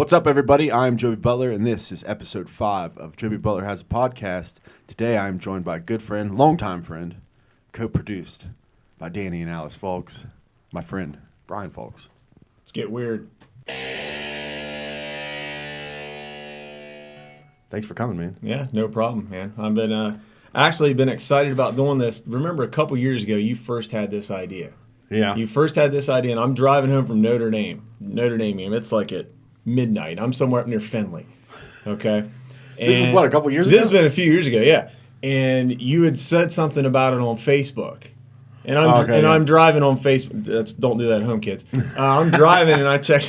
What's up, everybody? I'm Joby Butler, and this is episode 5 of Joby Butler Has a Podcast. Today, I'm joined by a good friend, longtime friend, co-produced by Danny and Alice Fulks, my friend, Brian Fulks. Let's get weird. Thanks for coming, man. Yeah, no problem, man. I've been actually been excited about doing this. Remember, a couple years ago, you first had this idea. Yeah. You first had this idea, and I'm driving home from Notre Dame. It's like at midnight. I'm somewhere up near Findlay. Okay. This is what, a couple years ago? This has been a few years ago, yeah. And you had said something about it on Facebook. And I'm driving on Facebook. Don't do that at home, kids. I'm driving, and I check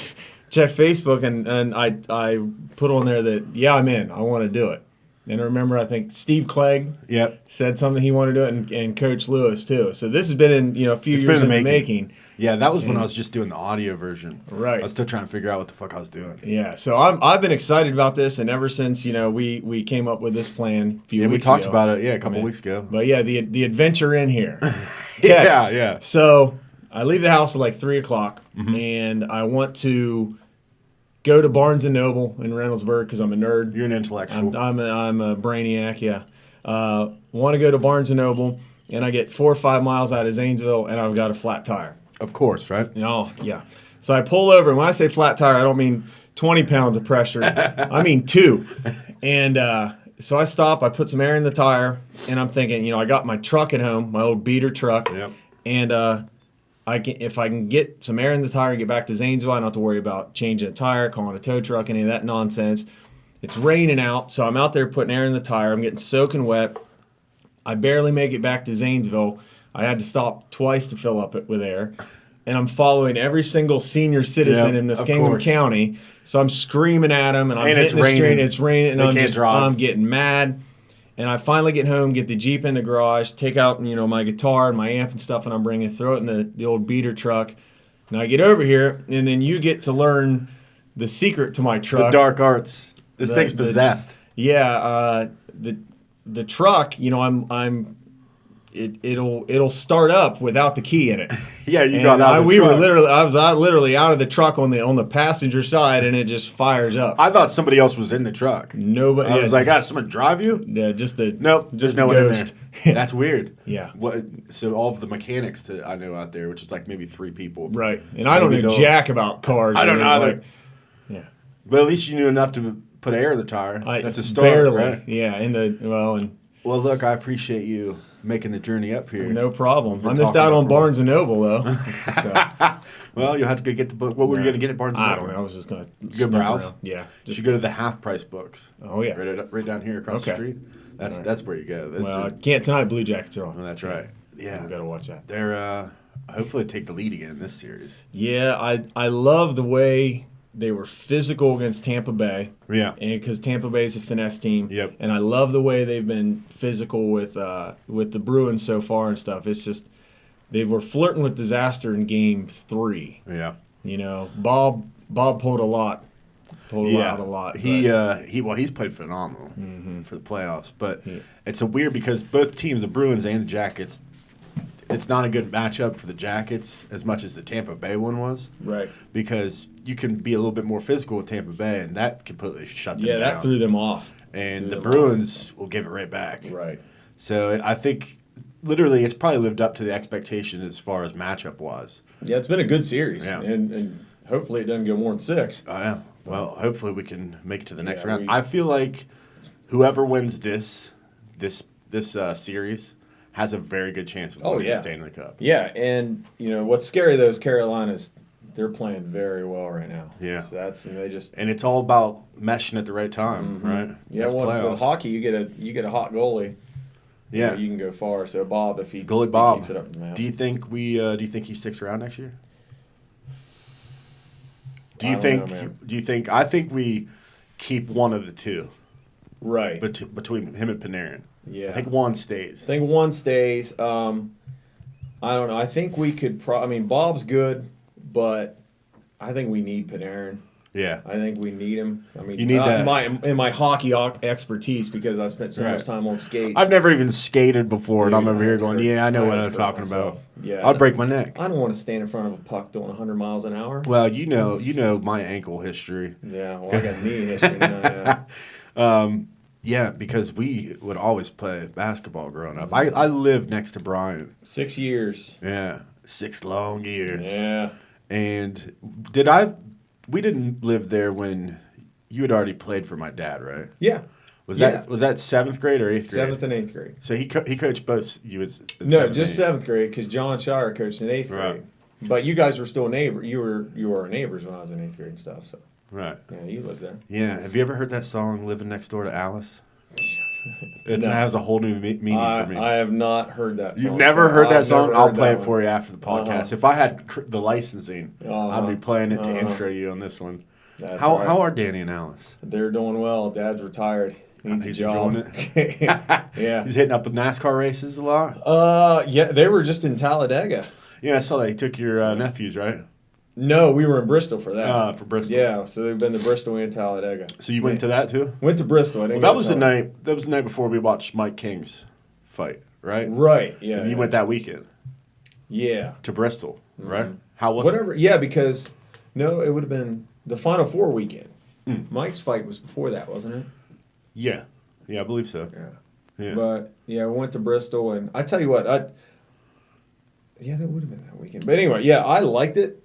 Facebook, and I put on there that, yeah, I'm in. I want to do it. And I remember, I think Steve Clegg said something he wanted to do it, and Coach Lewis, too. So this has been in a few years in the making. Yeah, that was when I was just doing the audio version. Right. I was still trying to figure out what the fuck I was doing. Yeah, so I've been excited about this, and ever since we came up with this plan a few weeks ago. We talked about it, a couple weeks ago. But yeah, the adventure in here. Yeah. So I leave the house at like 3 o'clock, and I want to go to Barnes & Noble in Reynoldsburg because I'm a nerd. You're an intellectual. I'm a brainiac, yeah. Want to go to Barnes & Noble, and I get 4 or 5 miles out of Zanesville, and I've got a flat tire. Of course, right? Oh, yeah. So I pull over, and when I say flat tire, I don't mean 20 pounds of pressure. I mean 2. And so I stop, I put some air in the tire, and I'm thinking, I got my truck at home, my old beater truck, and if I can get some air in the tire and get back to Zanesville, I don't have to worry about changing a tire, calling a tow truck, any of that nonsense. It's raining out, so I'm out there putting air in the tire. I'm getting soaking wet. I barely make it back to Zanesville. I had to stop twice to fill up it with air. And I'm following every single senior citizen in Muskingum County. So I'm screaming at them, and I'm hitting the street. It's raining, and I'm getting mad. And I finally get home, get the Jeep in the garage, take out my guitar and my amp and stuff, and I'm throw it in the old beater truck. And I get over here, and then you get to learn the secret to my truck. The dark arts. This thing's possessed. The truck, it'll start up without the key in it. Yeah, you got out of the truck. I was literally out of the truck on the passenger side, and it just fires up. I thought somebody else was in the truck. Nobody. I was like, someone drive you? Yeah, just no one in there. That's weird. Yeah. So all of the mechanics that I know out there, which is like maybe 3 people. Right, and I don't know jack about cars. I don't know either. Yeah. But at least you knew enough to put air in the tire. That's a start, barely. Right? Yeah. Well, look, I appreciate you making the journey up here. No problem. I missed out on Barnes & Noble, though. Well, you'll have to go get the book. What were you going to get at Barnes & Noble? I don't know. I was just going to go browse? Around. Yeah. You should go to the half-price books. Oh, yeah. Right down here across the street. That's where you go. Can't tonight. Blue Jackets are on. Well, that's right. Yeah. We've got to watch that. They're hopefully take the lead again in this series. Yeah, I love the way they were physical against Tampa Bay. Yeah. And because Tampa Bay is a finesse team. Yep. And I love the way they've been physical with the Bruins so far and stuff. It's just they were flirting with disaster in Game 3. Yeah. Bob pulled a lot. Out a lot. He's played phenomenal for the playoffs. But it's a weird because both teams, the Bruins and the Jackets, it's not a good matchup for the Jackets as much as the Tampa Bay one was. Right. Because you can be a little bit more physical with Tampa Bay, and that completely shut them down. Yeah, that threw them off. And the Bruins will give it right back. Right. So I think literally it's probably lived up to the expectation as far as matchup was. Yeah, it's been a good series. Yeah. And hopefully it doesn't go more than 6. Oh, yeah. Well, hopefully we can make it to the next round. I feel like whoever wins this series has a very good chance of winning the Stanley Cup. Yeah, and what's scary though is Carolina's they're playing very well right now. Yeah, so and it's all about meshing at the right time, right? Yeah, with hockey you get a hot goalie. Yeah, you can go far. So Bob, if he goalie Bob, keeps it up in the mouth. Do you think he sticks around next year? I think we keep one of the two. Right. Between him and Panarin. Yeah. I think one stays. I don't know. I think we could Bob's good, but I think we need Panarin. Yeah. I think we need him. I mean, You need that. in my hockey expertise because I've spent so much time on skates. I've never even skated before, and I'm over here going, I know what I'm hurt talking myself. about. Yeah, I'll break my neck. I don't want to stand in front of a puck doing 100 miles an hour. Well, you know my ankle history. Yeah, well, I got knee history now, yeah. Yeah, because we would always play basketball growing up. I lived next to Brian. 6 years. Yeah, 6 long years. Yeah. And we didn't live there when you had already played for my dad, right? Yeah. Was that 7th grade or 8th grade? 7th and 8th grade. So he coached both you in No, 7th just and 7th grade because John Shire coached in 8th Right. grade. But you guys were still neighbors. You were our neighbors when I was in 8th grade and stuff. So Right. yeah, you lived there. Yeah. Have you ever heard that song "Living Next Door to Alice"? It No. has a whole new meaning for me. I have not heard that song. You've never heard that song? never I'll heard play that it one. for you after the podcast. If I had the licensing, I'd be playing it to intro you on this one. That's How right. how are Danny and Alice? They're doing well. Dad's retired. Needs He's a job. enjoying it. Yeah. He's hitting up with NASCAR races a lot. Yeah, they were just in Talladega. Yeah, I saw that. He took your nephews, right? No, we were in Bristol for that. For Bristol. Yeah, so they've been to Bristol and Talladega. So you went to that too? Went to Bristol. I didn't Well, go that to was the Talladega. night. That was the night before we watched Mike King's fight, right? Right. Yeah. And you yeah. went that weekend Yeah. to Bristol, right? How was Whatever. Yeah, because no, it would have been the Final Four weekend. Mike's fight was before that, wasn't it? it? Yeah, I believe so. Yeah. But yeah, we went to Bristol, and I tell you what, yeah, that would have been that weekend. But anyway, yeah, I liked it,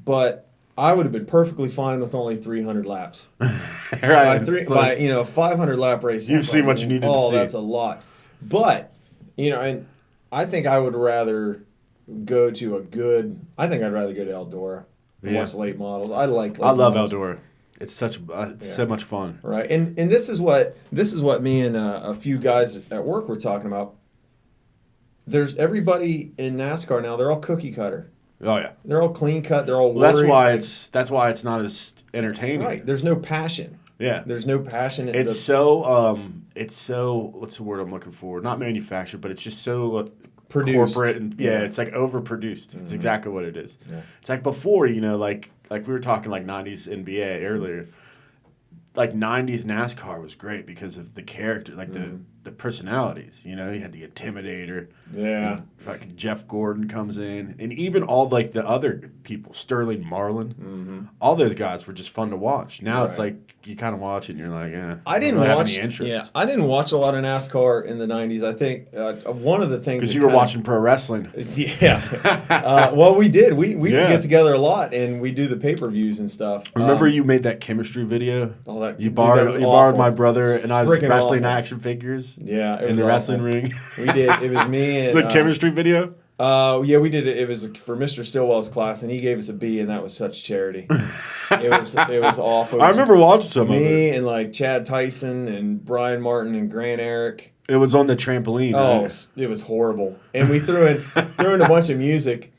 but I would have been perfectly fine with only 300 laps. Right. By 500 lap race. You've that's seen like, what you needed to Oh, see. that's a lot. But and I think I would rather go to I think I'd rather go to Eldora and watch late models. I love Eldora. It's so much fun. Right, and this is what me and a few guys at work were talking about. There's everybody in NASCAR now. They're all cookie cutter. Oh yeah. They're all clean cut. They're all Well, worried. that's why it's not as entertaining. Right. There's no passion. Yeah. There's no passion. It's so what's the word I'm looking for? Not manufactured, but it's just so Produced. corporate and it's like overproduced. It's exactly what it is. Yeah. It's like before, like we were talking like 90s NBA earlier. Like 90s NASCAR was great because of the character, like the personalities. You had the Intimidator. Yeah. Fucking Jeff Gordon comes in, and even all like the other people, Sterling Marlin, all those guys were just fun to watch. Now it's like you kind of watch it and you're like, I didn't don't watch have any interest. Yeah, I didn't watch a lot of NASCAR in the '90s. I think one of the things Because you were watching pro wrestling. Yeah. Well, we did. We would get together a lot and we do the pay-per-views and stuff. Remember you made that chemistry video? Oh, that You dude, borrowed that was you borrowed awful. my brother and I was Freaking wrestling awful. action figures. Yeah, it in was the awful. wrestling ring. We did. It was me and It's a chemistry video. Yeah, we did it. It was for Mr. Stillwell's class, and he gave us a B, and that was such charity. It was awful. It I was remember watching some of me it. and like Chad Tyson and Brian Martin and Grant Eric. It was on the trampoline. Oh, right? it was horrible. And we threw in a bunch of music,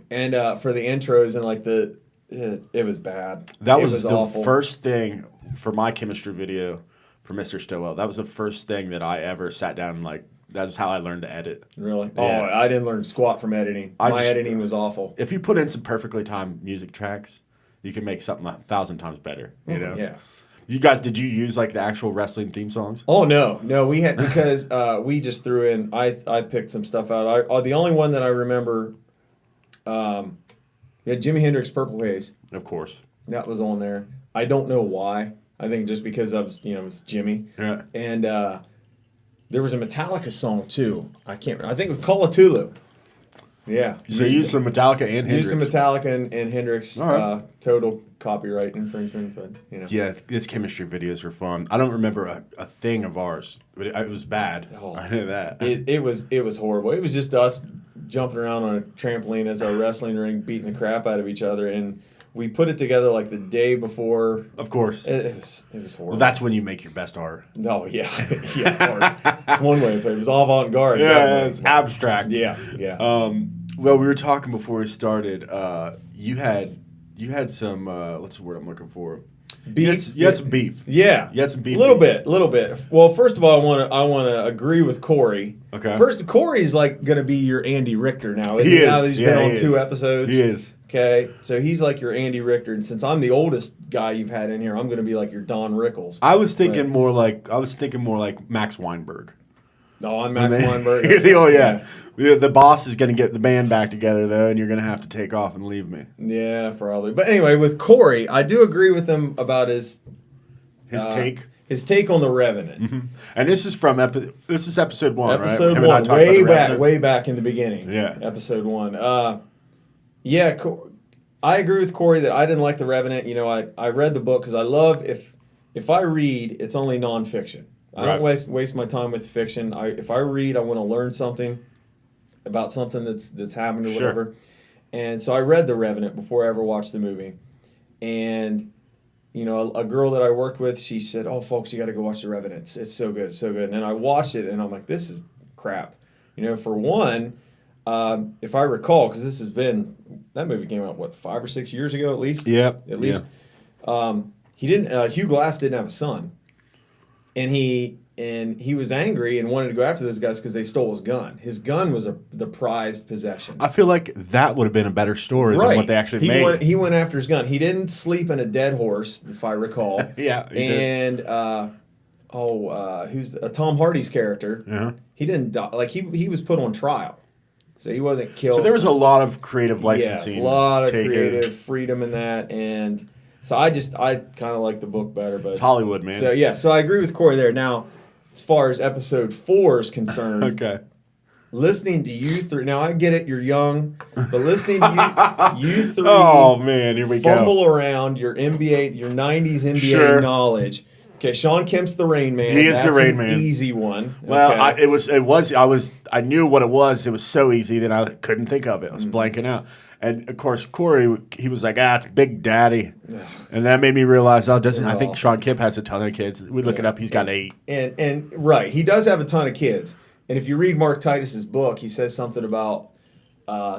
and for the intros and like it was bad. That It was the awful. first thing for my chemistry video for Mr. Stillwell. That was the first thing that I ever sat down and like. That's how I learned to edit. Really? Yeah. Oh, I didn't learn squat from editing. My editing was awful. If you put in some perfectly timed music tracks, you can make something 1,000 times better. You know? Yeah. You guys, did you use like the actual wrestling theme songs? Oh no, we had because we just threw in. I picked some stuff out. The only one that I remember, Jimi Hendrix, Purple Haze. Of course. That was on there. I don't know why. I think just because I was, it's Jimmy. Yeah. And there was a Metallica song too. I can't. I think it was Call of Tulu. Yeah. So you used some Metallica and Hendrix. Used some Metallica and Hendrix. All right. Total copyright infringement, but Yeah, these chemistry videos were fun. I don't remember a thing of ours, but it was bad. Oh. I knew that. It was horrible. It was just us jumping around on a trampoline as our wrestling ring, beating the crap out of each other, and we put it together like the day before. Of course. It was horrible. Well, that's when you make your best art. No, yeah, yeah. It's one way to put it. It was all avant-garde. Yeah, it's abstract. Yeah. Well, we were talking before we started. You had some what's the word I'm looking for? beef. You had some beef. Yeah. You had some beef. A little bit. Well, first of all, I want to agree with Corey. Okay. First, Corey's like going to be your Andy Richter now. He is. Now that he's been on 2 episodes. He is. Okay, so he's like your Andy Richter, and since I'm the oldest guy you've had in here, I'm going to be like your Don Rickles. I was thinking more like Max Weinberg. No, I'm Max Weinberg. Oh yeah. The boss is going to get the band back together though, and you're going to have to take off and leave me. Yeah, probably. But anyway, with Corey, I do agree with him about his take. His take on the Revenant. Mm-hmm. And this is from episode 1, right? Episode 1, way back in the beginning. Yeah. Episode 1. Yeah, I agree with Corey that I didn't like The Revenant. You know, I read the book because I love, if I read, it's only nonfiction. I don't waste my time with fiction. If I read, I want to learn something about something that's happened or whatever. And so I read The Revenant before I ever watched the movie. And, you know, a girl that I worked with, she said, "Oh, folks, you got to go watch The Revenant. It's so good, so good." And then I watched it, and I'm like, this is crap. You know, for one... if I recall, because that movie came out 5 or 6 years ago at least. Yeah, at least. Yeah. He didn't. Hugh Glass didn't have a son, and he was angry and wanted to go after those guys because they stole his gun. His gun was the prized possession. I feel like that would have been a better story than what they actually made. He went after his gun. He didn't sleep in a dead horse, if I recall. Yeah, he did. Who's Tom Hardy's character? Uh-huh. He didn't die. Like he was put on trial. So he wasn't killed. So there was a lot of creative licensing. Yes, a lot of creative freedom in that. And so I kind of like the book better. But it's Hollywood, man. So I agree with Corey there. Now, as far as episode 4 is concerned, okay. Listening to you three. Now, I get it, you're young. But listening to you three. Oh, man, here we go. Fumble around your 90s NBA knowledge. Okay, Sean Kemp's the Rain Man. He is the Rain Man. Easy one. Well, okay. I knew what it was. It was so easy that I couldn't think of it. I was blanking out. And of course, Corey, he was like, it's Big Daddy. And that made me realize, I think Sean Kemp has a ton of kids. We look it up, he's got 8. And right, he does have a ton of kids. And if you read Mark Titus's book, he says something about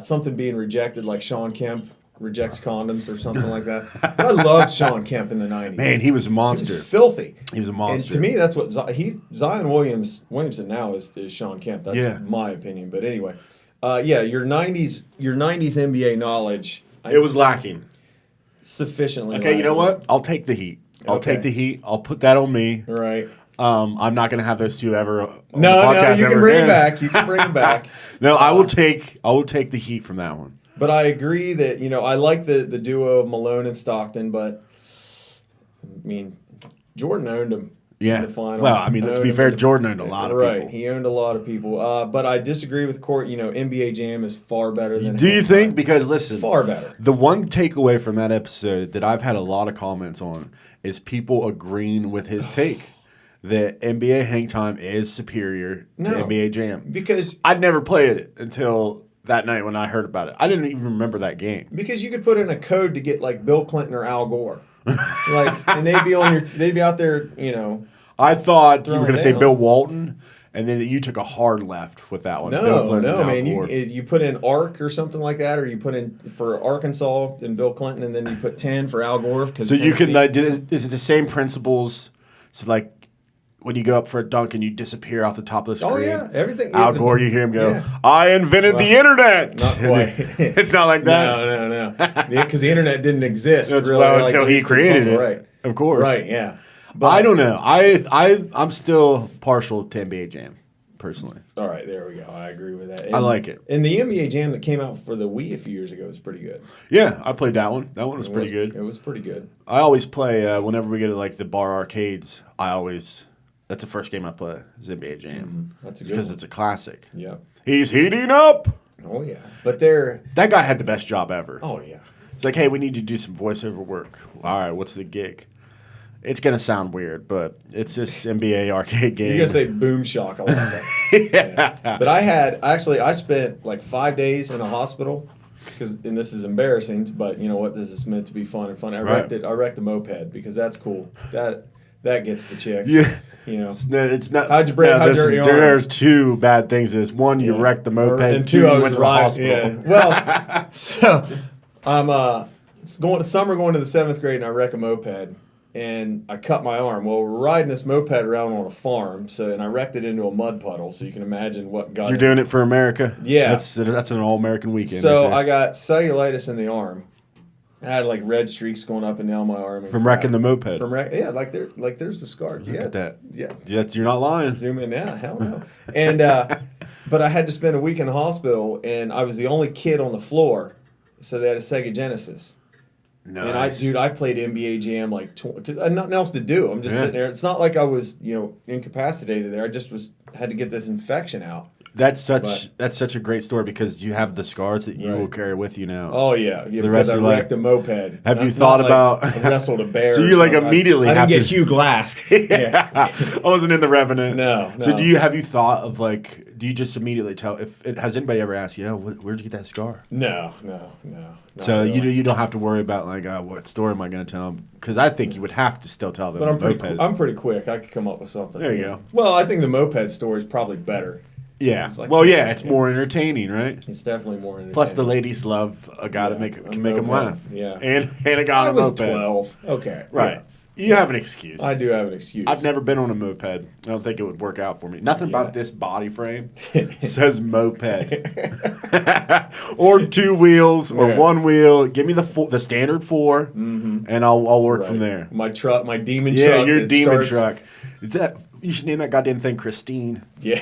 something being rejected, like Sean Kemp rejects condoms or something like that. But I loved Sean Kemp in the 90s. Man, he was a monster. He was filthy. He was a monster. And to me, that's what Zion Williamson now is Sean Kemp. That's my opinion. But anyway, your 90s NBA knowledge. It was lacking. Sufficiently. Okay, you know what? I'll take the heat. I'll take the heat. I'll put that on me. Right. I'm not going to have those two ever. No, you can bring them back. You can bring them back. No, I will take the heat from that one. But I agree that, I like the duo of Malone and Stockton, but, I mean, Jordan owned him in the finals. Well, I mean, to be fair, Jordan owned a lot of people. Right, he owned a lot of people. But I disagree with Court. NBA Jam is far better than Do you think? Because, listen. Far better. The one takeaway from that episode that I've had a lot of comments on is people agreeing with his take. That NBA Hang Time is superior to NBA Jam. Because I'd never played it until that night when I heard about it. I didn't even remember that game. Because you could put in a code to get like Bill Clinton or Al Gore. And they'd be out there, I thought you were going to say Bill Walton, and then you took a hard left with that one. No, man. You put in ARC or something like that, or you put in for Arkansas and Bill Clinton, and then you put 10 for Al Gore. So you can, is it the same principles? So like, when you go up for a dunk and you disappear off the top of the screen. Oh, yeah. Everything. Al Gore, you hear him go, I invented the internet. Not quite. It's not like that. No. Because the internet didn't exist. That's really, until he created it. Right. Of course. Right, yeah. But I don't know. I'm still partial to NBA Jam, personally. All right, there we go. I agree with that. I like it. And the NBA Jam that came out for the Wii a few years ago was pretty good. Yeah, I played that one. That one was pretty good. It was pretty good. I always play, whenever we get to like the bar arcades, that's the first game I play, is NBA Jam. That's a good because one. it's a classic. Yeah. He's heating up. Oh, yeah. But that guy had the best job ever. Oh, yeah. It's like, hey, we need you to do some voiceover work. All right, what's the gig? It's going to sound weird, but it's this NBA arcade game. You're going to say Boom Shock a lot. Yeah. But I spent like 5 days in a hospital, and this is embarrassing, but you know what? This is meant to be fun and fun. I wrecked a moped because that's cool. That gets the chicks. Yeah. It's not. How'd you break? There's 2 bad things. Is one, you wrecked the moped, and 2, you went to the hospital. Yeah. Well, so I'm summer going to the 7th grade, and I wreck a moped, and I cut my arm. Well, we're riding this moped around on a farm, and I wrecked it into a mud puddle, so you can imagine what got You're doing it for America? Yeah. That's an all-American weekend. So right I got cellulitis in the arm. I had like red streaks going up and down my arm. And from wrecking the moped? Yeah, there's the scar. Look at that. Yeah. You're not lying. Zoom in, yeah, hell no. And, but I had to spend a week in the hospital, and I was the only kid on the floor, so they had a Sega Genesis. Nice. And I played NBA Jam because I had nothing else to do. I'm just sitting there. It's not like I was, incapacitated there. I just had to get this infection out. That's such a great story because you have the scars that you will carry with you now. Oh yeah, the rest because of I life. wrecked a moped. Have you thought about? I wrestled a bear. So you immediately I have didn't to get Hugh Glassed. Yeah. I wasn't in the Revenant. No. So have you thought of do you just immediately tell has anybody ever asked you, where'd you get that scar? No. So really. you don't have to worry about what story am I going to tell them? Because I think you would have to still tell them. But I'm pretty quick. I could come up with something. There you go. Well, I think the moped story is probably better. Yeah. It's it's more entertaining, right? It's definitely more entertaining. Plus, the ladies love a guy that can make them laugh. Yeah. And a guy on a moped. I was 12. Okay. Right. Yeah. You have an excuse. I do have an excuse. I've never been on a moped. I don't think it would work out for me. Nothing about this body frame says moped. Or two wheels or one wheel. Give me the standard 4, and I'll work from there. My truck, my demon truck. Yeah, your demon truck. You should name that goddamn thing Christine. Yeah.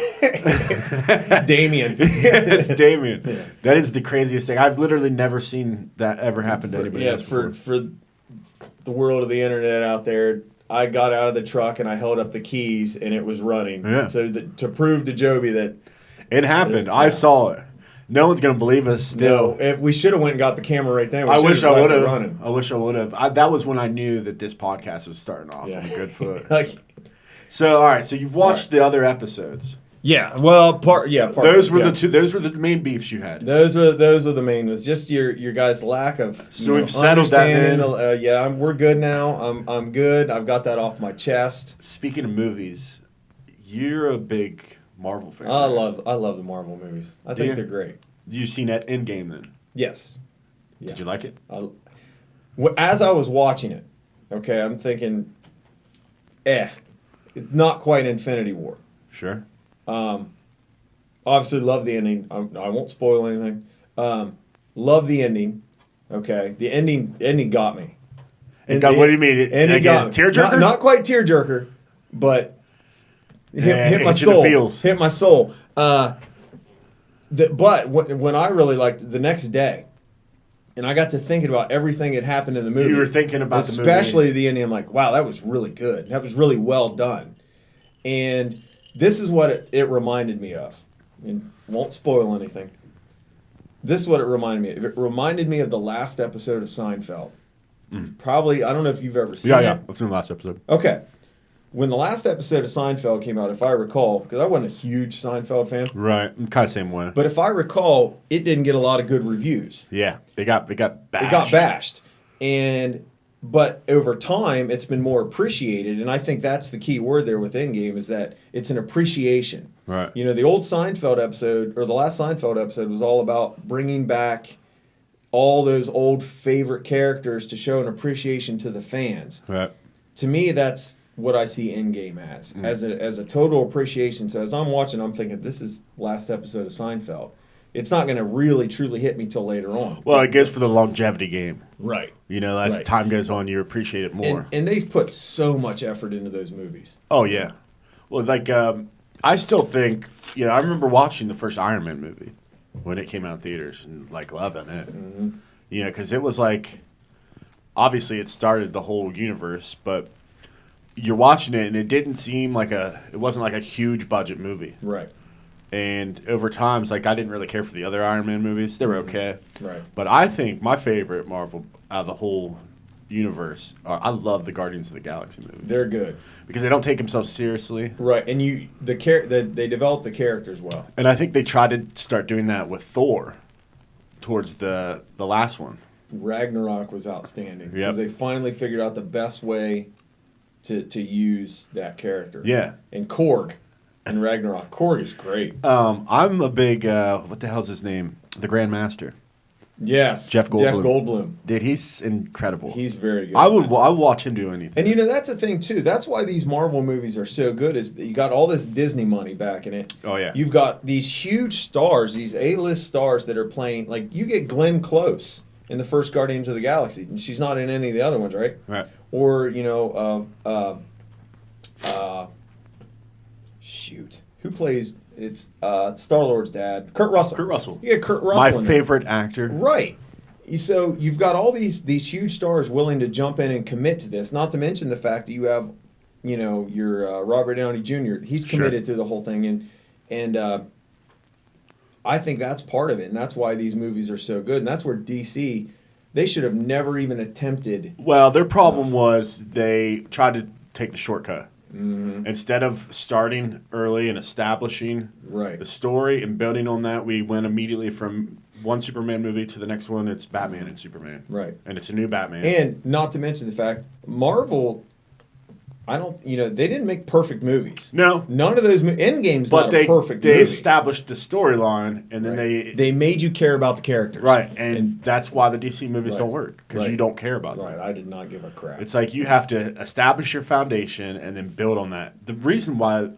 Damien. It's Damien. Yeah. That is the craziest thing. I've literally never seen that ever happen to anybody else before. For the world of the internet out there, I got out of the truck and I held up the keys and it was running. Yeah. So to prove to Joby that it happened. I saw it. No one's gonna believe us still. No, if we should have went and got the camera right there. I wish I would have. I wish I would have. That was when I knew that this podcast was starting off on a good foot. So all right. So you've watched the other episodes. Yeah. Well, those were the two. Those were the main beefs you had. Those were the main. Was just your guys' lack of. So we've settled that. We're good now. I'm good. I've got that off my chest. Speaking of movies, you're a big Marvel fan. I love the Marvel movies. I think they're great. You've seen that Endgame then? Yes. Yeah. Did you like it? As I was watching it, okay, I'm thinking, not quite Infinity War. Sure. Obviously love the ending. I won't spoil anything. Love the ending. Okay, the ending got me. What do you mean? It got me. Tearjerker? Not quite tearjerker, but hit my soul. Hit my soul. But when I really liked the next day, and I got to thinking about everything that happened in the movie. You were thinking about the movie. Especially the ending. I'm like, wow, that was really good. That was really well done. And this is what it reminded me of. And won't spoil anything. This is what it reminded me of. It reminded me of the last episode of Seinfeld. Probably, I don't know if you've ever seen it. Yeah, I've seen the last episode. Okay. When the last episode of Seinfeld came out, if I recall, because I wasn't a huge Seinfeld fan. Right, I'm kind of the same way. But if I recall, it didn't get a lot of good reviews. Yeah, it got bashed. It got bashed. But over time, it's been more appreciated, and I think that's the key word there with Endgame is that it's an appreciation. Right. You know, the old Seinfeld episode, or the last Seinfeld episode, was all about bringing back all those old favorite characters to show an appreciation to the fans. Right. To me, that's what I see Endgame as a total appreciation. So as I'm watching, I'm thinking, this is last episode of Seinfeld. It's not going to really, truly hit me till later on. Well, it goes for the longevity game. Right. You know, as time goes on, you appreciate it more. And they've put so much effort into those movies. Oh, yeah. Well, I still think, I remember watching the first Iron Man movie when it came out in theaters and, loving it. Mm-hmm. Because it was obviously it started the whole universe, but you're watching it and it didn't seem it wasn't like a huge budget movie. Right. And over time, it's I didn't really care for the other Iron Man movies. They were okay. Right. But I think my favorite Marvel out of the whole universe, I love the Guardians of the Galaxy movies. They're good. Because they don't take themselves seriously. Right. And they develop the characters well. And I think they tried to start doing that with Thor towards the last one. Ragnarok was outstanding. Yep. Because they finally figured out the best way to use that character. Yeah. And Korg. And Ragnarok. Korg is great. I'm a big, what the hell's his name? The Grand Master. Yes. Jeff Goldblum. Jeff Goldblum. Dude, he's incredible. He's very good. I would watch him do anything. And that's the thing too. That's why these Marvel movies are so good. Is that you got all this Disney money back in it. Oh yeah. You've got these huge stars, these A-list stars that are playing. Like you get Glenn Close in the first Guardians of the Galaxy, and she's not in any of the other ones, right? Right. Or shoot, who plays? It's Star-Lord's dad, Kurt Russell. Kurt Russell. Yeah, Kurt Russell. My favorite actor. Right. So you've got all these huge stars willing to jump in and commit to this. Not to mention the fact that you have, your Robert Downey Jr. He's committed to the whole thing, and I think that's part of it, and that's why these movies are so good. And that's where DC, they should have never even attempted. Well, their problem was they tried to take the shortcut. Mm-hmm. Instead of starting early and establishing the story and building on that, we went immediately from one Superman movie to the next one. It's Batman and Superman. Right. And it's a new Batman. And not to mention the fact, Marvel, they didn't make perfect movies. No. None of those Endgame's but not a perfect movie. They established the storyline, and then they made you care about the characters. Right, and that's why the DC movies don't work, because you don't care about them. Right, I did not give a crap. It's like you have to establish your foundation and then build on that. The reason why,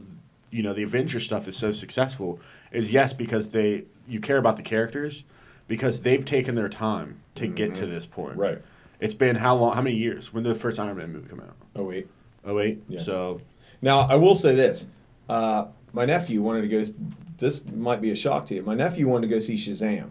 the Avengers stuff is so successful is, yes, because you care about the characters, because they've taken their time to get to this point. Right. It's been how long? How many years? When did the first Iron Man movie come out? 2008. 2008? Yeah. So. Now, I will say this. My nephew wanted to go. This might be a shock to you. My nephew wanted to go see Shazam.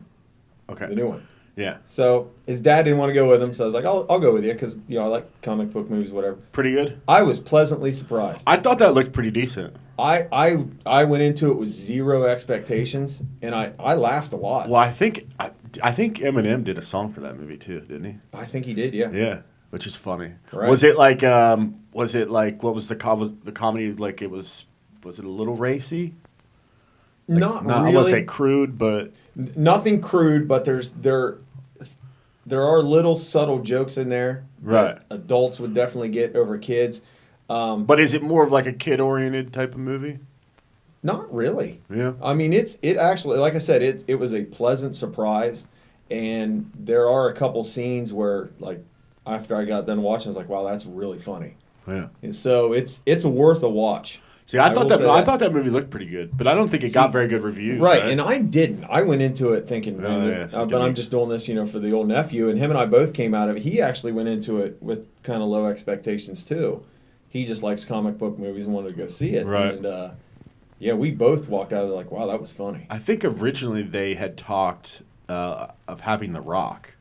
Okay. The new one. Yeah. So his dad didn't want to go with him, so I was like, I'll go with you because I like comic book movies, whatever. Pretty good. I was pleasantly surprised. I thought that looked pretty decent. I went into it with zero expectations, and I laughed a lot. Well, I think Eminem did a song for that movie too, didn't he? I think he did, yeah. Yeah, which is funny. Right. Was it like what was the comedy like? Was it a little racy? Like, not really. I want to say crude, but nothing crude. But there are little subtle jokes in there right. that adults would definitely get over kids. But is it more of like a kid-oriented type of movie? Not really. Yeah. I mean, it actually, like I said, it was a pleasant surprise, and there are a couple scenes where, like, after I got done watching, I was like, wow, that's really funny. Yeah. And so it's worth a watch. See, I thought that movie looked pretty good, but I don't think it got very good reviews. Right, and I didn't. I went into it thinking, but I'm just doing this, for the old nephew, and him and I both came out of it. He actually went into it with kind of low expectations too. He just likes comic book movies and wanted to go see it. Right. And we both walked out of there like, wow, that was funny. I think originally they had talked of having The Rock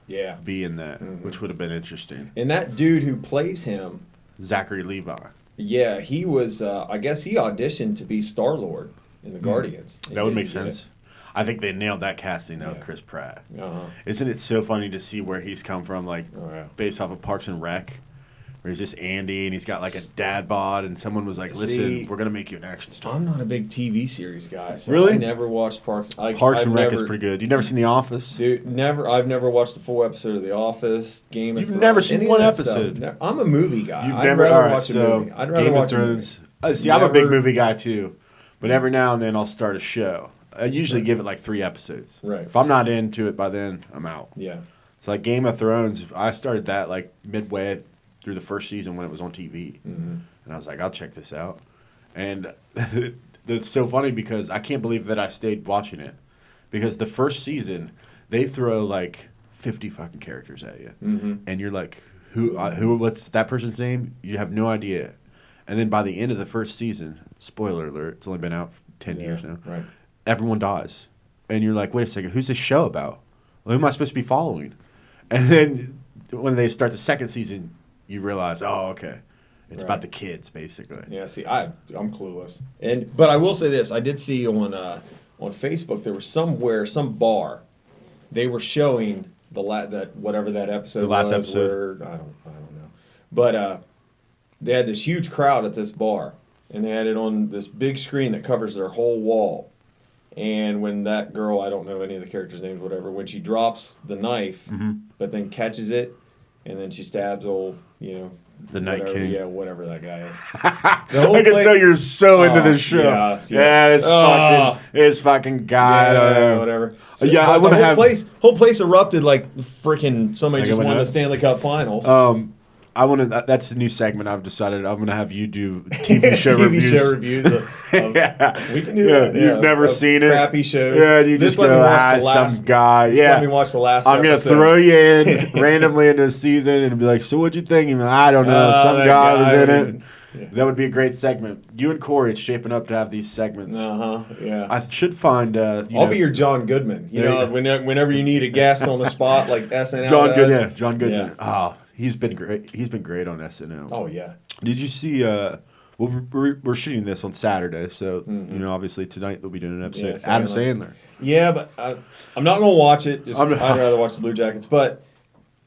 be in that, which would have been interesting. And that dude who plays him, Zachary Levi. Yeah, he was, I guess he auditioned to be Star-Lord in the Guardians. That would make sense. I think they nailed that casting though, Chris Pratt. Uh-huh. Isn't it so funny to see where he's come from, like based off of Parks and Rec? Where he's just Andy, and he's got like a dad bod, and someone was like, "Listen, we're gonna make you an action star." I'm not a big TV series guy, so really? I never watched Parks. Parks and Rec is pretty good. You never seen The Office? Dude, never. I've never watched a full episode of The Office. Game of Thrones. You've never seen one episode. I'm a movie guy. You've never watch a movie. I'd rather Game watch of Thrones. See, I'm a big movie guy too, but every now and then I'll start a show. I usually give it like 3 episodes. Right. If I'm not into it by then, I'm out. Yeah. So like Game of Thrones, I started that like midway through the first season when it was on TV. And I was like, I'll check this out. And it's so funny because I can't believe that I stayed watching it. Because the first season, they throw like 50 fucking characters at you. And you're like, what's that person's name? You have no idea. And then by the end of the first season, spoiler alert, it's only been out for 10 years now. Right. Everyone dies. And you're like, wait a second, who's this show about? Well, who am I supposed to be following? And then when they start the second season, you realize, oh, okay, it's about the kids, basically. Yeah, see, I'm clueless. But I will say this: I did see on Facebook there was some bar, they were showing whatever that episode. The last was, episode. I don't know, but they had this huge crowd at this bar, and they had it on this big screen that covers their whole wall. And when that girl, I don't know any of the characters' names, whatever, when she drops the knife, but then catches it. And then she stabs old, The Night King. Yeah, whatever that guy is. I can tell you're so into this show. Yeah, this fucking guy. Yeah, whatever. So, yeah, I want to have whole place erupted like freaking somebody just won the Stanley Cup Finals. I want to. That's the new segment I've decided. I'm going to have you do TV show reviews. TV show reviews. Yeah, we can do that. You've never seen it. Crappy shows. Yeah, you just go, some guy. Yeah, let me watch the last. I'm going to throw you in randomly into a season and be like, "So what'd you think?" You're like, I don't know. Some guy was in it. Yeah. That would be a great segment. You and Corey, it's shaping up to have these segments. Yeah. I should find. I'll be your John Goodman. You know, whenever you need a guest on the spot, like SNL. John Goodman. Yeah. Oh, he's been great. He's been great on SNL. Oh yeah. Did you see? Well, we're shooting this on Saturday, so you know, obviously tonight we'll be doing an episode. Yeah, Adam Sandler. Yeah, but I'm not gonna watch it. I'd rather watch the Blue Jackets, but.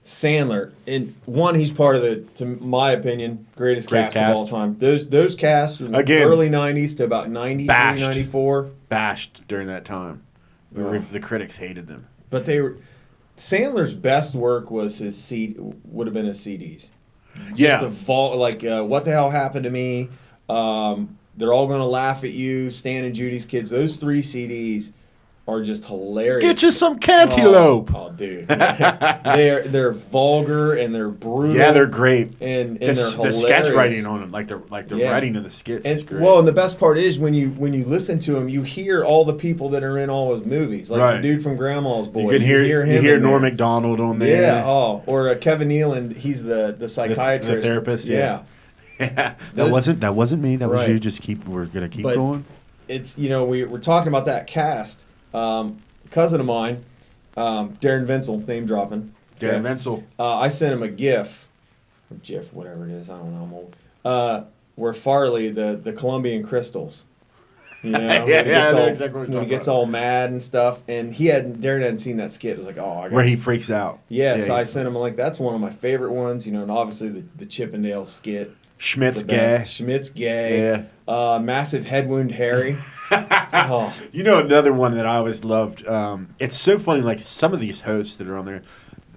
Sandler, and he's part of the, to my opinion, greatest cast of all time. Those casts from the early 90s to about 93, 94. Bashed during that time. The critics hated them. But Sandler's best work was his would have been his CDs. Just What the Hell Happened to Me? They're All Gonna Laugh at You, Stan and Judy's Kids. Those 3 CDs are just hilarious. Get you some cantaloupe. Oh, dude. They're vulgar and they're brutal. Yeah, they're great. And they're hilarious. The sketch writing on them, like the writing of the skits is great. Well, and the best part is when you listen to them, you hear all the people that are in all those movies. Like the dude from Grandma's Boy. You hear Norm Macdonald on there. Yeah, or Kevin Nealon, he's the psychiatrist. The therapist, yeah. That wasn't me. That was you. We're gonna keep going. It's we're talking about that cast. Cousin of mine, Darren Vinsel, name dropping. Darren Vinsel. I sent him a GIF, whatever it is. I don't know. I'm old. Where Farley, the Colombian crystals. You know, when he gets all mad and stuff, and Darren hadn't seen that skit. It was like, where he freaks out. Yeah, so I sent him like that's one of my favorite ones. You know, and obviously the Chippendale skit. Schmidt's gay. Yeah. Massive head wound Harry. You know another one that I always loved. It's so funny. Like some of these hosts that are on there,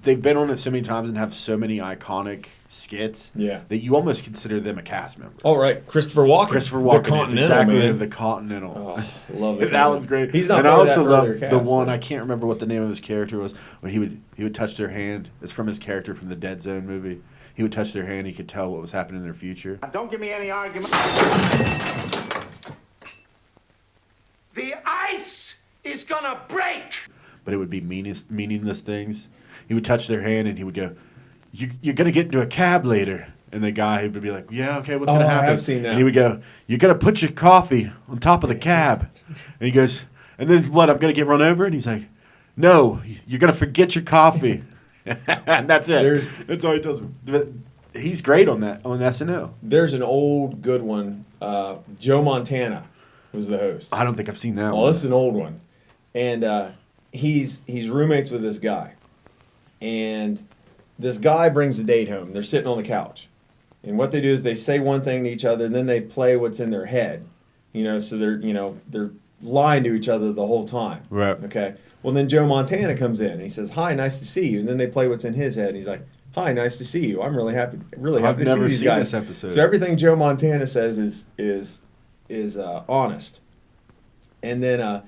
they've been on it so many times and have so many iconic skits. Yeah. That you almost consider them a cast member. Oh right, Christopher Walken. The Continental, the Continental. Oh, love it. That one's great. He's not. And I also love the one. I can't remember what the name of his character was. When he would touch their hand. It's from his character from the Dead Zone movie. He would touch their hand. He could tell what was happening in their future. Don't give me any argument. The ice is gonna break. But it would be meaningless things. He would touch their hand and he would go, "You're gonna get into a cab later." And the guy would be like, "Yeah, okay, what's gonna happen?" I have seen that. And he would go, "You're gonna put your coffee on top of the cab." And he goes, "And then what? I'm gonna get run over?" And he's like, "No, you're gonna forget your coffee." And that's it. That's all he does. But he's great on SNL. There's an old good one. Joe Montana was the host. I don't think I've seen that one. Oh, this is an old one. And he's roommates with this guy. And this guy brings a date home. They're sitting on the couch. And what they do is they say one thing to each other and then they play what's in their head. So they're lying to each other the whole time. Right. Okay. Well, then Joe Montana comes in and he says, "Hi, nice to see you." And then they play what's in his head. And he's like, "Hi, nice to see you. I'm really happy to see these guys." I've never seen this episode. So everything Joe Montana says is honest. And then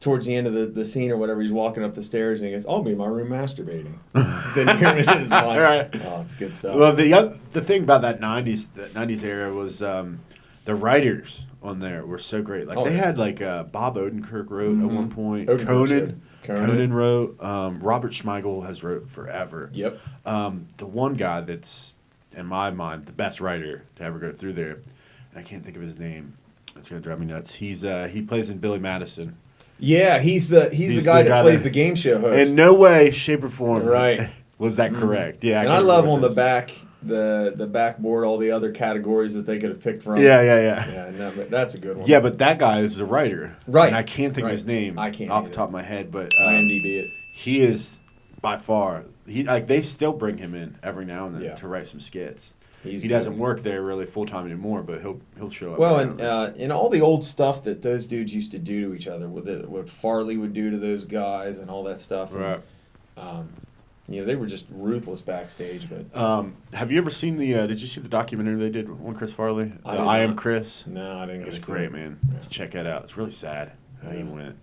towards the end of the scene or whatever, he's walking up the stairs and he goes, "I'll be in my room masturbating." Then you're in his mind. Right. Oh, it's good stuff. Well, the thing about that 90s era was the writers on there were so great. Like they had like Bob Odenkirk wrote at one point. Conan wrote. Robert Smigel has wrote forever. Yep. The one guy that's in my mind the best writer to ever go through there, and I can't think of his name. It's gonna drive me nuts. He plays in Billy Madison. Yeah, he's the guy that plays the game show host. In no way, shape, or form, right? Was that correct? Yeah. And I love on the back. The backboard, all the other categories that they could have picked from. Yeah. Yeah, no, but that's a good one. Yeah, but that guy is a writer. Right. And I can't think of his name I can't off the top of my head, but IMDb it. He is by far they still bring him in every now and then to write some skits. He doesn't work there really full time anymore, but he'll show up. Well, and all the old stuff that those dudes used to do to each other, what Farley would do to those guys and all that stuff. Right. And, they were just ruthless backstage. But Have you ever seen the? Did you see the documentary they did on Chris Farley? I Am Chris. No, I didn't. It was great, man. Yeah. Check that out. It's really sad how he went.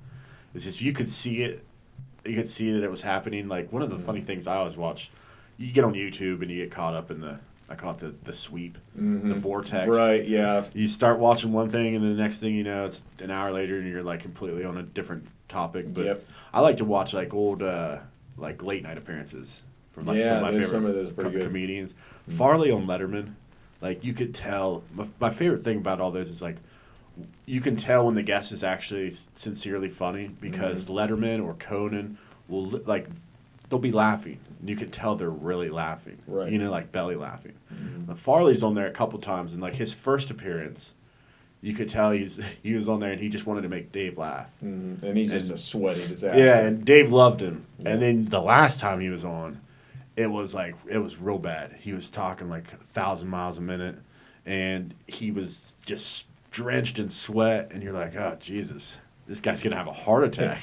It's just you could see it. You could see that it was happening. Like one of the funny things I always watch, you get on YouTube and you get caught up in I call it the sweep, the vortex. Right. Yeah. You start watching one thing and then the next thing you know, it's an hour later and you're like completely on a different topic. But I like to watch like old like late night appearances from like some of my favorite some of those pretty good comedians. Farley on Letterman, like you could tell. My favorite thing about all those is like you can tell when the guest is actually sincerely funny because Letterman or Conan will they'll be laughing. And you can tell they're really laughing. Right. Like belly laughing. Farley's on there a couple times, and like his first appearance, you could tell he was on there and he just wanted to make Dave laugh. And he's just a sweaty disaster. Yeah, and Dave loved him. Yeah. And then the last time he was on, it was real bad. He was talking like 1,000 miles a minute, and he was just drenched in sweat, and you're like, oh, Jesus, this guy's going to have a heart attack.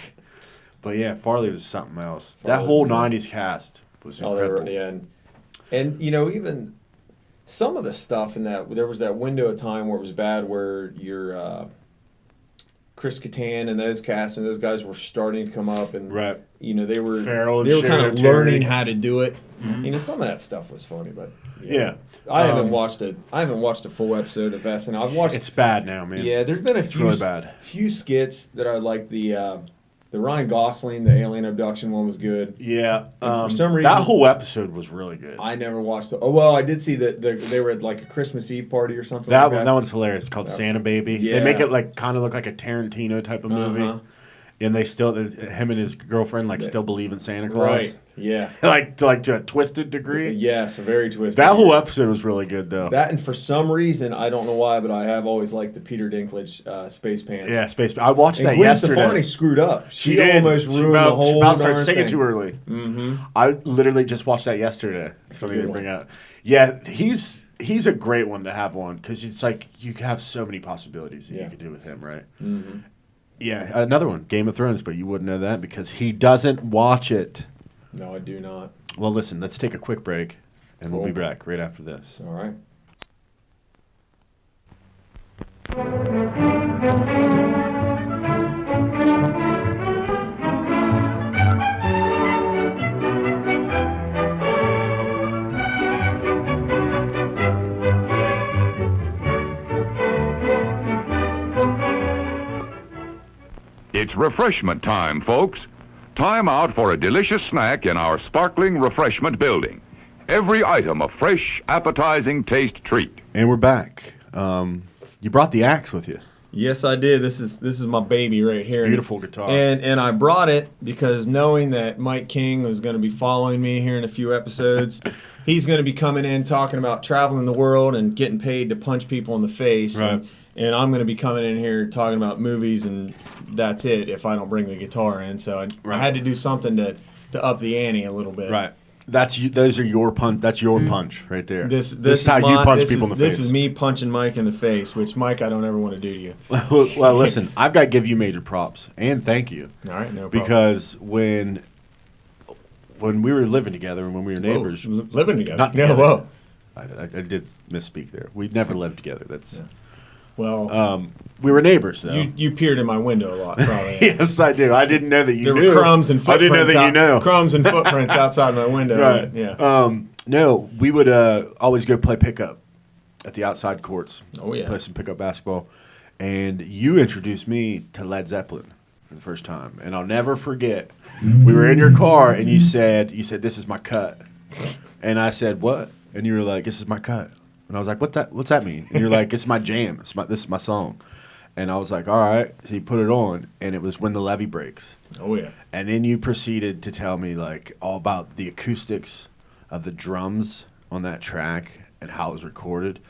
But, yeah, Farley was something else. That whole 90s cast was incredible. And even some of the stuff in that, there was that window of time where it was bad where your Chris Kattan and those cast and those guys were starting to come up, and they were kind of learning how to do it. Some of that stuff was funny, but I haven't watched a full episode of SNL. I've watched. It's bad now, man. Yeah, there's been a few skits that I like. The Ryan Gosling, the alien abduction one was good. Yeah, for some reason that whole episode was really good. I never watched it. Oh well, I did see that they were at like a Christmas Eve party or something. That one's hilarious. It's called Santa Baby. Yeah. They make it like kind of look like a Tarantino type of movie. And they still, him and his girlfriend, still believe in Santa Claus. Right, yeah. to a twisted degree. Yes, a very twisted. That whole episode was really good, though. That, and for some reason, I don't know why, but I have always liked the Peter Dinklage Space Pants. Yeah, Space Pants. I watched that Gwen yesterday. Stefani screwed up. She did. Almost ruined the whole She about started singing thing. too early. I literally just watched that yesterday. It's funny to bring up. Yeah, he's a great one to have on, because it's like you have so many possibilities that you could do with him, right? Yeah, another one, Game of Thrones, but you wouldn't know that because he doesn't watch it. No, I do not. Well, listen, let's take a quick break, and we'll be back right after this. All right. It's refreshment time, folks. Time out for a delicious snack in our sparkling refreshment building. Every item a fresh, appetizing taste treat. And we're back. You brought the axe with you. Yes, I did. This is my baby right here. Beautiful guitar. And I brought it because knowing that Mike King was going to be following me here in a few episodes, he's going to be coming in talking about traveling the world and getting paid to punch people in the face. Right. And I'm going to be coming in here talking about movies, and that's it if I don't bring the guitar in. So I had to do something to up the ante a little bit. Right. That's you. Those are your punch. That's your punch right there. This is how you punch people in the face. This is me punching Mike in the face, which Mike, I don't ever want to do to you. Well, listen, I've got to give you major props and thank you. All right, no problem. Because when we were living together and when we were neighbors, living together. Not together. Yeah, whoa. I did misspeak there. We never lived together. That's. Yeah. Well, we were neighbors, though. You peered in my window a lot, probably. Yes, I do. I didn't know that you there knew. There were crumbs and footprints. I didn't know that you know. Crumbs and footprints outside my window. Right. Yeah. No, we would always go play pickup at the outside courts. Oh, yeah. Play some pickup basketball. And you introduced me to Led Zeppelin for the first time. And I'll never forget. We were in your car, and you said, this is my cut. And I said, what? And you were like, this is my cut. And I was like, what's that mean? And you're like, it's my jam. This is my song. And I was like, all right. So you put it on, and it was When the Levee Breaks. Oh, yeah. And then you proceeded to tell me, all about the acoustics of the drums on that track and how it was recorded.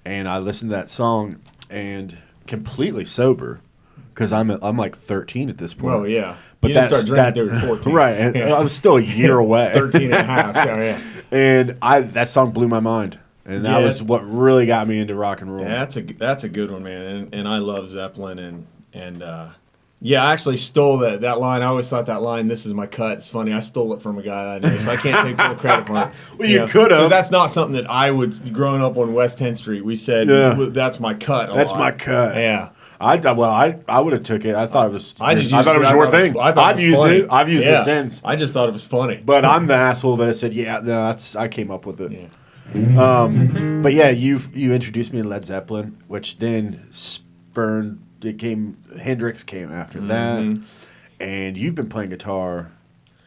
And I listened to that song, and completely sober, because I'm like 13 at this point. Well, yeah. But you didn't start drinking until you were 14. Right. And I was still a year away. 13 and a half. So, yeah. And that song blew my mind. And that was what really got me into rock and roll. Yeah, that's a good one, man. And I love Zeppelin, and Yeah, I actually stole that line. I always thought that line, "This is my cut." It's funny. I stole it from a guy I know, so I can't take full credit for it. Well, you could have. Because that's not something that I would. Growing up on West 10th Street, we said, "That's my cut." That's my cut. Yeah. I would have took it. I thought it was. I just I thought it was your thing. I've used funny. it. I've used it since. I just thought it was funny. But I'm the asshole that said, "Yeah, no, I came up with it." Yeah. But yeah, you introduced me to Led Zeppelin, which then spurned. Hendrix came after that, and you've been playing guitar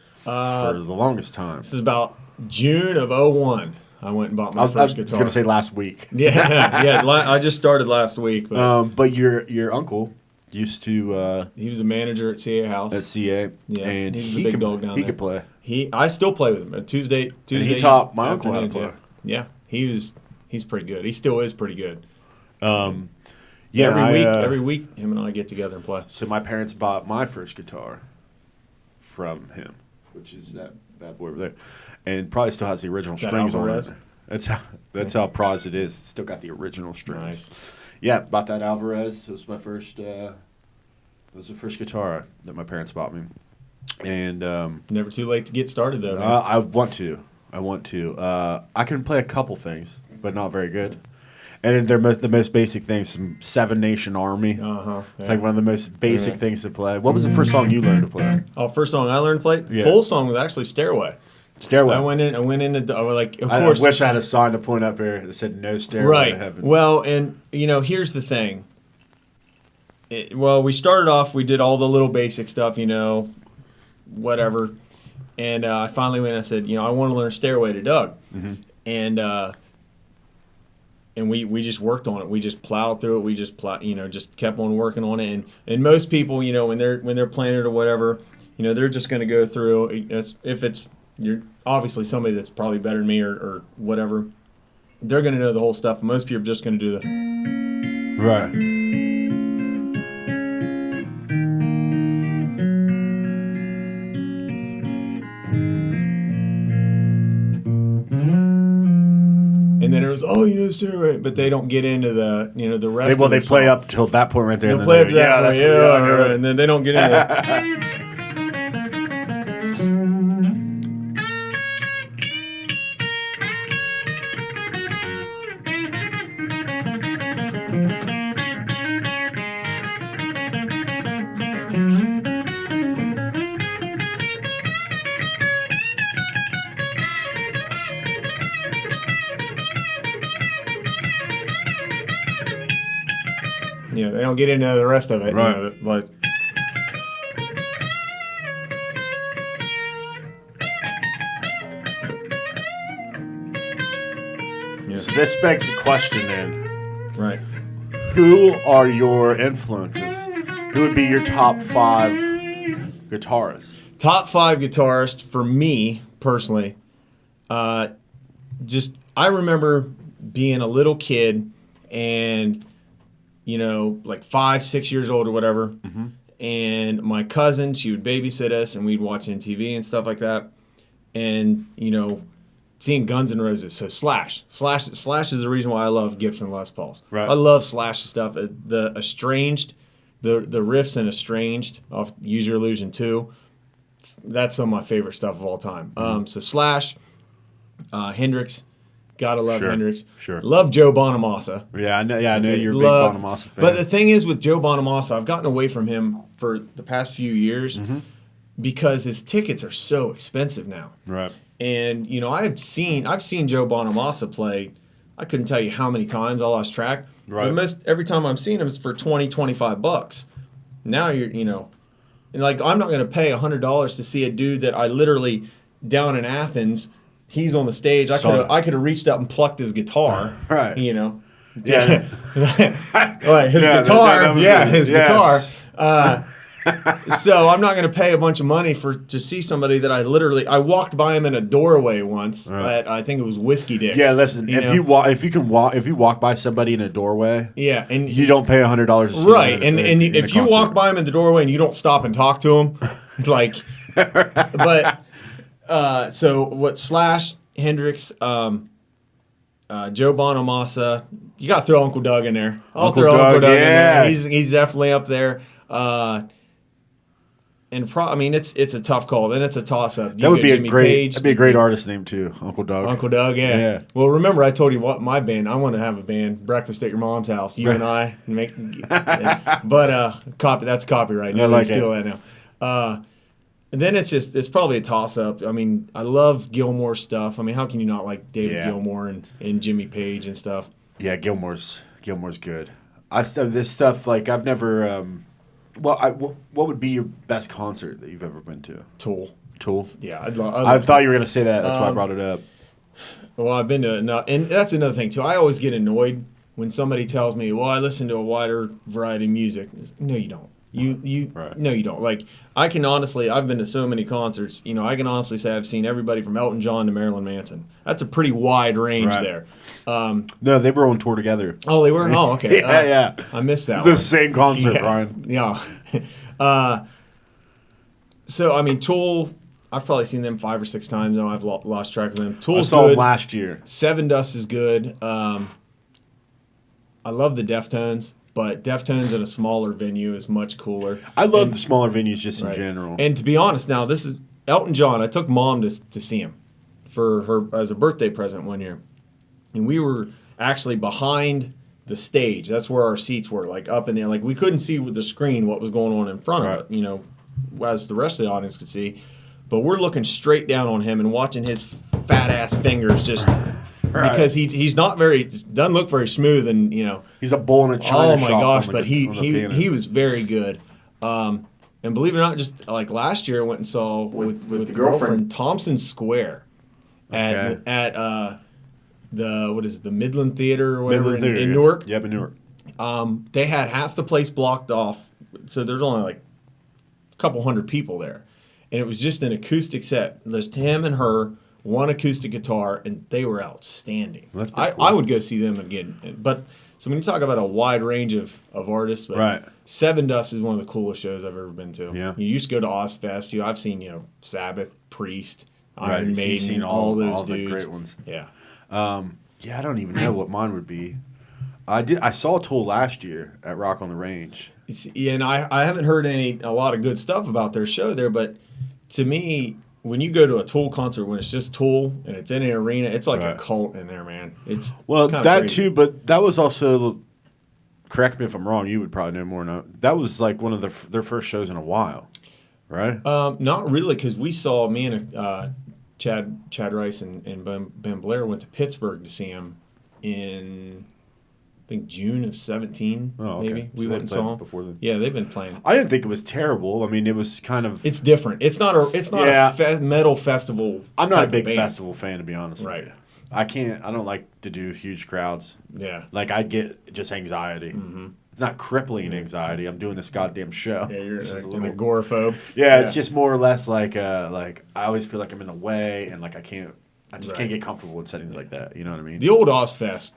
for the longest time. This is about June of 2001. I went and bought my first guitar. I was going to say last week. Yeah. I just started last week. But your uncle used to. He was a manager at CA House. At CA, Yeah, and he was a big dog down there. He could play. I still play with him. Tuesday. And he taught my uncle how to play. Yeah, he's pretty good. He still is pretty good. Yeah, every week, him and I get together and play. So my parents bought my first guitar from him, which is that boy over there, and probably still has the original strings on it. That's how pros it is. It's still got the original strings. Nice. Yeah, bought that Alvarez. It was my first. It was the first guitar that my parents bought me, and Never too late to get started though. I want to. I can play a couple things, but not very good. And they're the most basic things, some Seven Nation Army. It's like one of the most basic things to play. What was the first song you learned to play? Oh, first song I learned to play? Yeah. Full song was actually Stairway. Stairway. I went in, I was like, of I course. wish I had a sign to point up here that said no stairway to heaven. Well, and, here's the thing. We started off, we did all the little basic stuff, whatever. And I finally went and I said, I want to learn Stairway to Doug. And we just worked on it. We just plowed through it. We just just kept on working on it. And most people, when they're playing it or whatever, they're just going to go through. If you're obviously somebody that's probably better than me or whatever, they're going to know the whole stuff. Most people are just going to do the right. And then it was, Stairway, but they don't get into the, the rest. They of the play song. up till that point right there. They'll play up to that point, right. and then they don't get into that. They don't get into the rest of it. Right. But So this begs the question then. right. Who are your influences? Who would be your top 5 guitarists? Top 5 guitarists for me personally. I remember being a little kid and like 5, 6 years old or whatever. And my cousin, she would babysit us and we'd watch MTV and stuff like that. And, seeing Guns N' Roses. So Slash is the reason why I love Gibson Les Pauls. Right. I love Slash's stuff. The Estranged, the riffs in Estranged off Use Your Illusion 2. That's some of my favorite stuff of all time. So Slash, Hendrix. Gotta love Hendrix. Sure. Love Joe Bonamassa. Yeah, I know you're a big Bonamassa fan. But the thing is with Joe Bonamassa, I've gotten away from him for the past few years because his tickets are so expensive now. Right. And I've seen Joe Bonamassa play. I couldn't tell you how many times. I lost track. Right. But every time I'm seeing him, it's for $20-$25. Now and like I'm not going to pay $100 to see a dude that I literally down in Athens. He's on the stage. I could have reached up and plucked his guitar. Right. Yeah. His guitar. His guitar. So I'm not going to pay a bunch of money to see somebody that I walked by him in a doorway once at I think it was Whiskey Dick's. Yeah, listen. If you walk by somebody in a doorway, and you don't pay $100 to see right. them And if you walk by him in the doorway and you don't stop and talk to him, like, but so what? Slash, Hendrix, Joe Bonamassa. You got to throw Uncle Doug in there. I'll throw Uncle Doug in there. He's definitely up there. I mean, it's a tough call. Then it's a toss up. That would be that'd be a great artist name too, Uncle Doug. Uncle Doug, yeah. Yeah. Well, remember I told you what my band. I want to have a band, Breakfast at Your Mom's House. You and I make, but that's copyright. No, like steal that now. And then it's probably a toss up. I mean, I love Gilmore stuff. I mean, how can you not like David Gilmour and Jimmy Page and stuff? Yeah, Gilmore's good. This stuff like I've never. What would be your best concert that you've ever been to? Tool. Yeah, I thought you were gonna say that. That's why I brought it up. Well, I've been to and that's another thing too. I always get annoyed when somebody tells me, "Well, I listen to a wider variety of music." No, you don't. Right. No, you don't. Like I can honestly, I've been to so many concerts. You know, I can honestly say I've seen everybody from Elton John to Marilyn Manson. That's a pretty wide range there. No, they were on tour together. Oh, they were. Oh, okay. yeah. I missed that. It's the same concert, Brian. Yeah. So I mean, Tool. I've probably seen them 5 or 6 times. Now I've lost track of them. Tool's I saw good. them last year. Sevendust is good. I love the Deftones, but Deftones in a smaller venue is much cooler. I love smaller venues just in general. And to be honest, now this is Elton John. I took Mom to see him for her as a birthday present one year, and we were actually behind the stage. That's where our seats were, like up in there. Like we couldn't see with the screen what was going on in front of it, you know, as the rest of the audience could see. But we're looking straight down on him and watching his fat ass fingers just because he's not doesn't look very smooth, and you know he's a bull in a china shop. Oh my gosh! But he was very good. And believe it or not, just like last year, I went and saw with the girlfriend Thompson Square at the Midland Theater or whatever in Newark. Yep, in Newark. They had half the place blocked off, so there's only like a couple hundred people there. And it was just an acoustic set. Just him and her, one acoustic guitar, and they were outstanding. That's pretty cool. I would go see them again. But so when you talk about a wide range of artists, but Sevendust is one of the coolest shows I've ever been to. Yeah. You used to go to Ozfest. I've seen Sabbath, Priest, Iron Maiden, You've seen all those all dudes. the great ones. Yeah. Yeah, I don't even know what mine would be. I saw Tool last year at Rock on the Range. Yeah, and I haven't heard a lot of good stuff about their show there, but to me, when you go to a Tool concert, when it's just Tool and it's in an arena, it's like a cult in there, man. It's that crazy. Too, but that was also. Correct me if I'm wrong. You would probably know more. Now that was like one of their first shows in a while, right? Not really, because we saw me and Chad Rice and Ben Blair went to Pittsburgh to see him in. I think June of 17, maybe. We went and saw them before then. Yeah, they've been playing. I didn't think it was terrible. I mean, it was kind of. It's different. It's not a metal festival. I'm not a big festival fan, to be honest with you. Right. I don't like to do huge crowds. Yeah. Like I get just anxiety. Mm-hmm. It's not crippling anxiity. I'm doing this goddamn show. Yeah, you're an agoraphobe. Yeah, it's just more or less like I always feel like I'm in the way, and like I can't get comfortable in settings like that. You know what I mean? The old Ozfest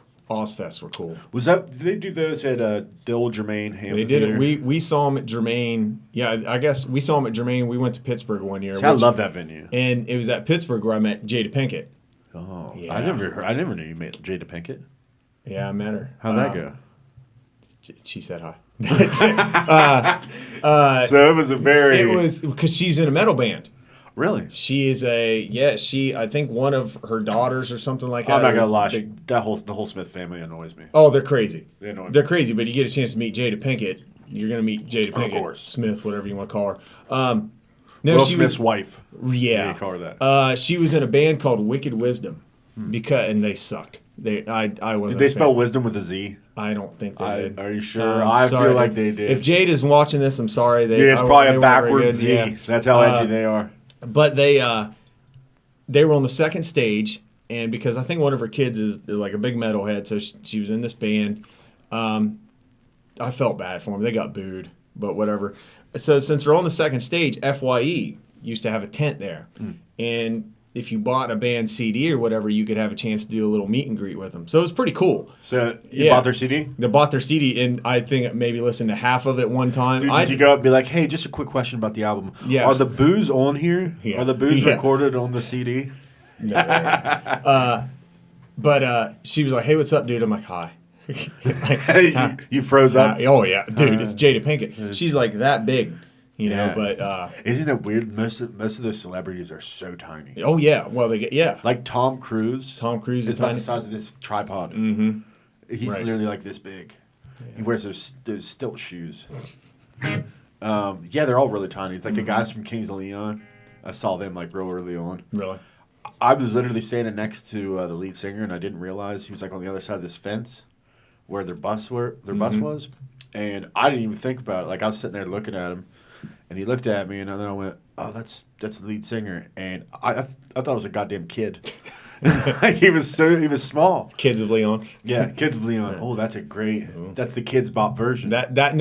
were cool. Did they do those at the old Germain Amphitheater? They did it. We saw them at Germain. Yeah, I guess we saw them at Germain. We went to Pittsburgh one year. I love that venue. And it was at Pittsburgh where I met Jada Pinkett. Oh, yeah. I never knew you met Jada Pinkett. Yeah, I met her. How'd that go? She said hi. So it was It was because she's in a metal band. Really? She is I think one of her daughters or something like that. I'm not gonna lie. The whole Smith family annoys me. Oh, they're crazy. They're crazy, but you get a chance to meet Jada Pinkett. You're gonna meet Jada Pinkett, of course. Smith, whatever you want to call her. No, Will Smith's wife. Yeah. You call her that. She was in a band called Wicked Wisdom, and they sucked. I wasn't. Did they spell wisdom with a Z? I don't think they did. Are you sure? I feel like they did. If Jada's watching this, I'm sorry. Dude, it's probably a backwards Z. Yeah. That's how edgy they are. But they were on the second stage, and because I think one of her kids is like a big metalhead, so she was in this band. I felt bad for them. They got booed, but whatever. So since they're on the second stage, FYE used to have a tent there, and if you bought a band CD or whatever, you could have a chance to do a little meet and greet with them. So it was pretty cool. So you bought their CD? They bought their CD, and I think maybe listened to half of it one time. Dude, did you go up and be like, hey, just a quick question about the album. Yeah. Are the boos on here? Yeah. Are the boos recorded on the CD? No. But she was like, hey, what's up, dude? I'm like, hi. You froze up? Oh, yeah. Dude, it's Jada Pinkett. She's like that big. you know. But isn't it weird? Most of those celebrities are so tiny. oh yeah, well they get Like Tom Cruise. Tom Cruise is is about tiny. the size of this tripod. Mm-hmm. He's Right. literally like this big. Yeah. He wears those stilt shoes. They're all really tiny. It's like the guys from Kings of Leon. I saw them like real early on. Really? I was literally standing next to the lead singer, and I didn't realize he was like on the other side of this fence where their bus was, and I didn't even think about it. Like I was sitting there looking at him, and he looked at me, and then I went, "Oh, that's the lead singer," and I thought it was a goddamn kid. he was small. Kids of Leon. Yeah, Kids of Leon. Oh, that's that's the Kids Bop version. That's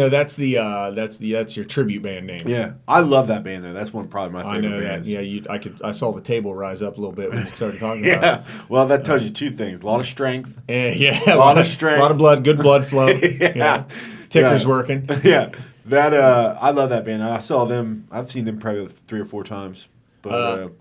your tribute band name. Yeah, I love that band though. That's probably my favorite I know bands. that. Yeah, I saw the table rise up a little bit when you started talking about it. Yeah, well, that tells you two things: a lot of strength. A lot of strength, a lot of blood, good blood flow. Yeah. Ticker's working. Yeah, that I love that band. I saw them. I've seen them probably 3 or 4 times. But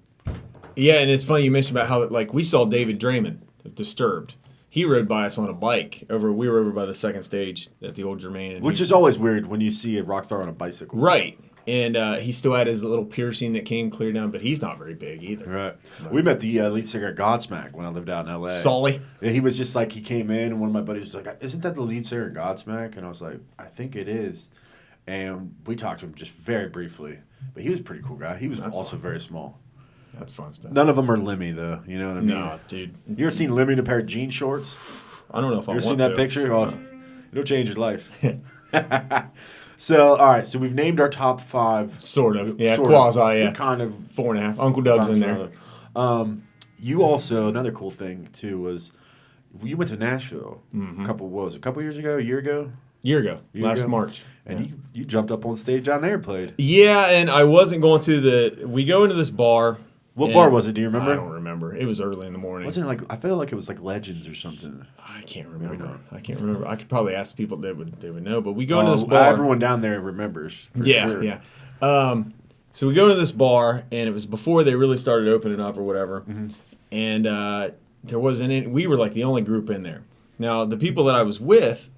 Yeah, and it's funny you mentioned about how like we saw David Draymond of Disturbed. He rode by us on a bike we were over by the second stage at the old Germain. Which is always weird when you see a rock star on a bicycle. Right. And he still had his little piercing that came clear down, but he's not very big either. Right. We met the lead singer of Godsmack when I lived out in L.A. Solly. Yeah, he was just like, he came in, and one of my buddies was like, "Isn't that the lead singer of Godsmack?" And I was like, "I think it is." And we talked to him just very briefly. But he was a pretty cool guy. He was also very small. That's fun stuff. None of them are Lemmy, though. You know what I mean? No, dude. You ever seen Lemmy in a pair of jean shorts? I don't know if I You want ever seen to. that picture? Oh, it'll change your life. So, all right. So we've named our top 5. Sort of. Yeah, Sort quasi, of. yeah. Kind of. 4.5. Uncle Doug's in there. You also, another cool thing, too, was you went to Nashville a couple years ago, a year ago? Year ago. Last March. And you jumped up on stage down there and played. Yeah, and I wasn't going to we go into this bar. What bar was it? Do you remember? I don't remember. It was early in the morning. Wasn't it like, I feel like it was like Legends or something. I can't remember. I could probably ask people that would know. But we go into this bar. Everyone down there remembers. For sure. Yeah. So we go to this bar, and it was before they really started opening up or whatever. Mm-hmm. And there wasn't any. We were like the only group in there. Now the people that I was with,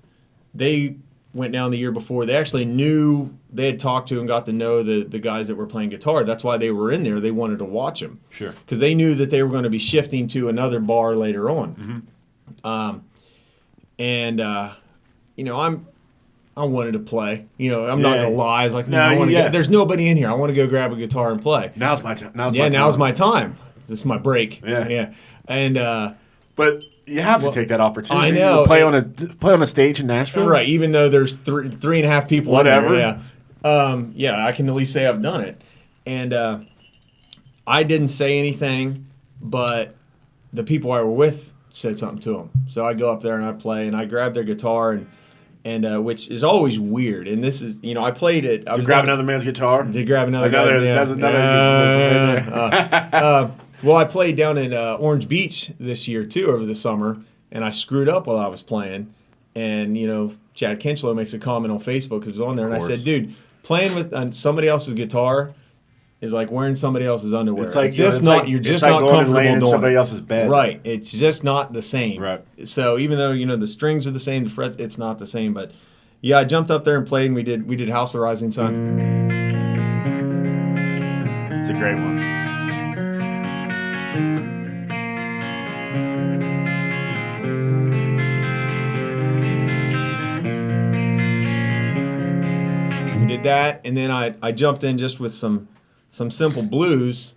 they went down the year before. They actually knew, they had talked to and got to know the guys that were playing guitar. That's why they were in there. They wanted to watch them. Sure. Because they knew that they were going to be shifting to another bar later on. Mm-hmm. I wanted to play. I'm not going to lie. I was like, there's nobody in here. I want to go grab a guitar and play. Now's my time. Now's my time. This is my break. Yeah. And but you have to take that opportunity. I know. To play on a stage in Nashville. Right, even though there's 3.5 people. Whatever. In there, yeah. I can at least say I've done it. And I didn't say anything, but the people I were with said something to them. So I go up there and I play, and I grab their guitar, and which is always weird. And this is, I played it. Did you grab another man's guitar? Did grab another guy's Well, I played down in Orange Beach this year, too, over the summer, and I screwed up while I was playing. And, Chad Kinchlow makes a comment on Facebook because it was on there, and I said, dude, playing with somebody else's guitar is like wearing somebody else's underwear. It's like, you're just not going comfortable and laying in doing somebody it. else's bed. Right. It's just not the same. Right. So even though, the strings are the same, the frets, it's not the same. But, yeah, I jumped up there and played, and we did House of the Rising Sun. It's a great one. We did that, and then I jumped in just with some simple blues,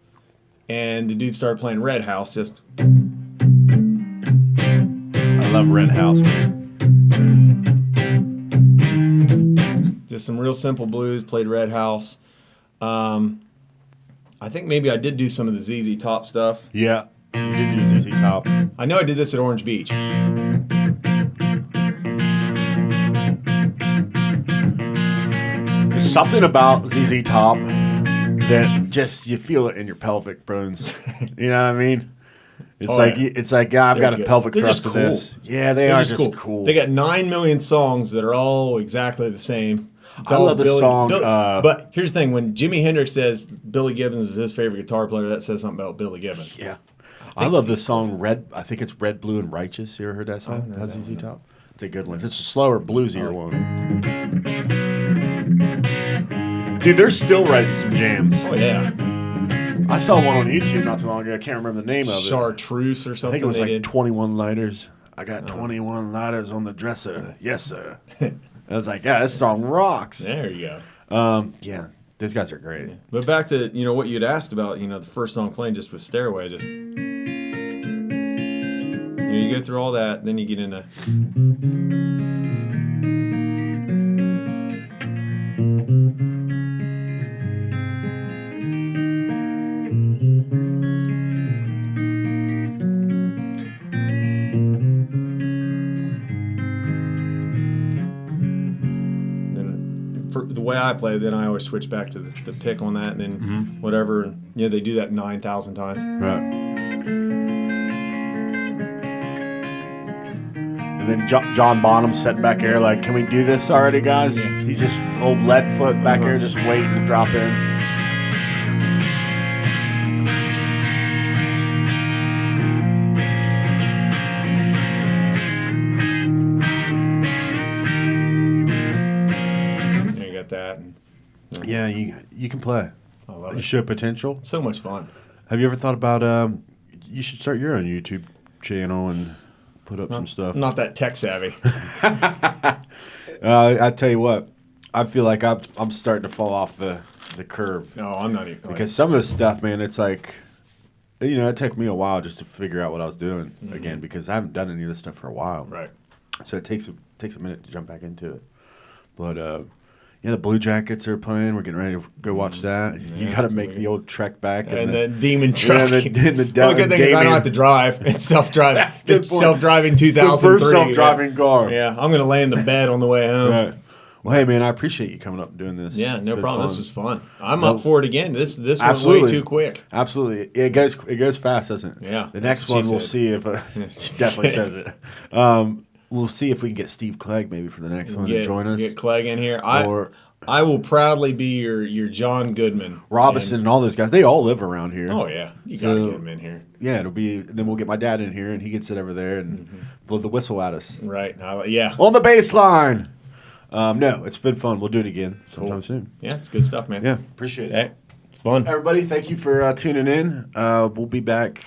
and the dude started playing Red House. Just I love Red House, man. Just some real simple blues. Played Red House. I think maybe I did do some of the ZZ Top stuff. Yeah, you did do ZZ Top. I know I did this at Orange Beach. There's something about ZZ Top that just, you feel it in your pelvic bones. You know what I mean? It's like I've got a pelvic They're thrust just of cool. this. Yeah, they're just cool. They got 9 million songs that are all exactly the same. It's I all love the song. But here's the thing: when Jimi Hendrix says Billy Gibbons is his favorite guitar player, that says something about Billy Gibbons. Yeah, I love this song. I think it's Red, Blue, and Righteous. You ever heard that song? That's ZZ Top. It's a good one. It's a slower, bluesier one. Dude, they're still writing some jams. Oh yeah, I saw one on YouTube not too long ago. I can't remember the name of it. Chartreuse or I something. think it was they like did. 21 lighters. I got 21 lighters on the dresser. Yes, sir. I was like, yeah, this song rocks. There you go. Yeah, those guys are great. But back to what you'd asked about. The first song playing just with Stairway. Just you go through all that, then you get into. For the way I play, then I always switch back to the pick on that, and then whatever. And, they do that 9,000 times. Right. And then John Bonham sitting back here like, can we do this already, guys? Yeah. He's just old Leadfoot back here just waiting to drop in. You got that. And, Yeah, you can play. I love You it. show potential. So much fun. Have you ever thought about you should start your own YouTube channel and put up some stuff? I'm not that tech savvy. I tell you what, I feel like I'm starting to fall off the curve. No, I'm not even. Because some of the stuff, man, it's like, it took me a while just to figure out what I was doing again, because I haven't done any of this stuff for a while. Right. So it takes a minute to jump back into it. But the Blue Jackets are playing. We're getting ready to go watch that. You got to make the old trek back. And the Demon Truck. Yeah, the well, the good thing is I don't have to drive. It's self-driving. That's a good It's point. self-driving It's 2003. the first self-driving car. Yeah, I'm going to lay in the bed on the way home. Right. Well, hey, man, I appreciate you coming up and doing this. Yeah, It's no been problem. fun. This was fun. I'm up for it again. This went Absolutely. way too quick. Absolutely. It goes fast, doesn't it? Yeah, The next that's what one, she we'll said. see if she definitely says it. We'll see if we can get Steve Clegg maybe for the next one to join us. Get Clegg in here. Or I will proudly be your John Goodman. Robinson and all those guys. They all live around here. Oh yeah, you So- gotta get him in here. Yeah, it'll be. Then we'll get my dad in here, and he can sit over there and blow the whistle at us Right. Yeah. on the bass line. No, it's been fun. We'll do it again sometime soon. Yeah, it's good stuff, man. Yeah, appreciate it. Hey, it's fun. Everybody, thank you for tuning in. We'll be back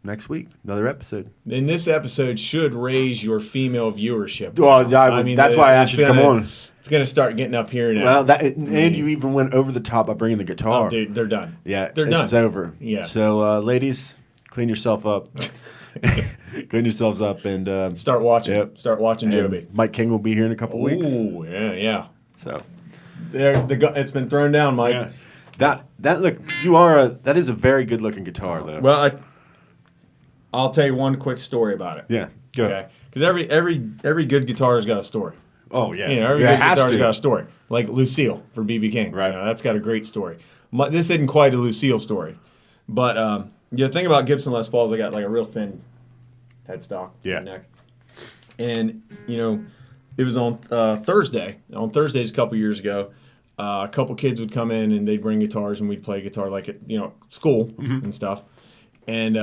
next week, another episode. And this episode should raise your female viewership. Well, that's why I asked you to come on. It's gonna start getting up here now. Well, and you even went over the top by bringing the guitar. Oh, dude, they're done. Yeah, they're this done. is over. Yeah. So, ladies, clean yourself up. Clean yourselves up and Start watching. Yep. Start watching and Joby. Mike King will be here in a couple weeks. Ooh, yeah. So, It's been thrown down, Mike. yeah. That is a very good looking guitar though. Well, I'll tell you one quick story about it. Yeah. Go. Okay. Because every good guitar's got a story. Oh yeah. Every Yeah, good it has guitar's to. got a story. Like Lucille for B.B. King. Right. That's got a great story. This isn't quite a Lucille story. But the thing about Gibson Les Pauls, they got like a real thin headstock. Yeah. Neck. And, it was on Thursday. On Thursdays a couple years ago, a couple kids would come in and they'd bring guitars and we'd play guitar like at school and stuff. And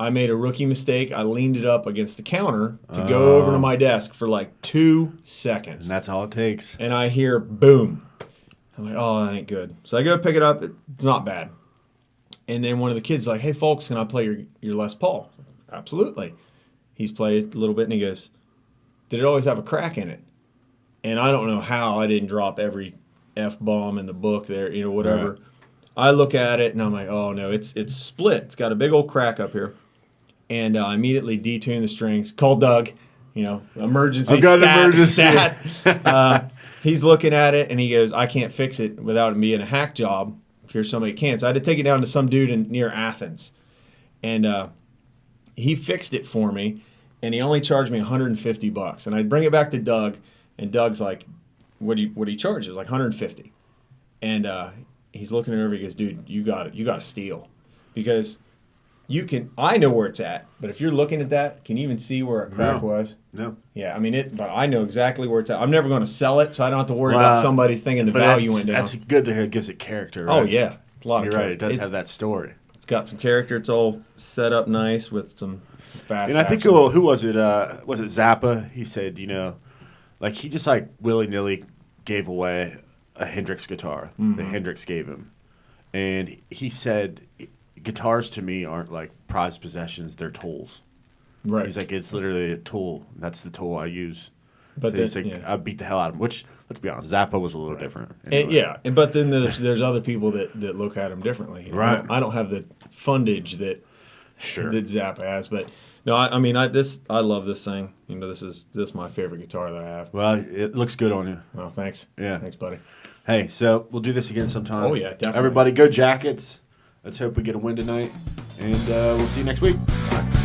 I made a rookie mistake. I leaned it up against the counter to go over to my desk for like 2 seconds. And that's all it takes. And I hear boom. I'm like, oh, that ain't good. So I go pick it up. It's not bad. And then one of the kids is like, hey, Fulks, can I play your Les Paul? Absolutely. He's played a little bit and he goes, did it always have a crack in it? And I don't know how I didn't drop every F-bomb in the book there, whatever. Right. I look at it and I'm like, oh no, it's split. It's got a big old crack up here. And I immediately detune the strings. Call Doug, emergency I've got an stat. emergency. He's looking at it and he goes, I can't fix it without it being a hack job. Here's somebody can. So I had to take it down to some dude near Athens. And he fixed it for me. And he only charged me $150. And I bring it back to Doug, and Doug's like, "What do you charge?" It's like $150. And he's looking it over. He goes, "Dude, you got it. You got to steal, because I know where it's at. But if you're looking at that, can you even see where a crack was?" No. Yeah, I mean but I know exactly where it's at. I'm never going to sell it, so I don't have to worry about somebody thinking the value went down. That's good that it gives it character. Right? Oh yeah, a lot You're of right. It does it's have that story. got some character. It's all set up nice with some fast. And I think action. who was it? Was it Zappa? He said, like he just like willy nilly gave away a Hendrix guitar that Hendrix gave him. And he said, guitars to me aren't like prized possessions, they're tools. Right. He's like, it's literally a tool. That's the tool I use. But So then, he's like, I beat the hell out of him, which, let's be honest, Zappa was a little different. Anyway. But then there's other people that look at him differently. You know? Right. I don't have the fundage that Zappa has, but no, I love this thing. You know, this is my favorite guitar that I have. Well, it looks good on you. Oh, thanks. Yeah. Thanks, buddy. Hey, so we'll do this again sometime. Oh, yeah, definitely. Everybody go Jackets. Let's hope we get a win tonight. And we'll see you next week. All right.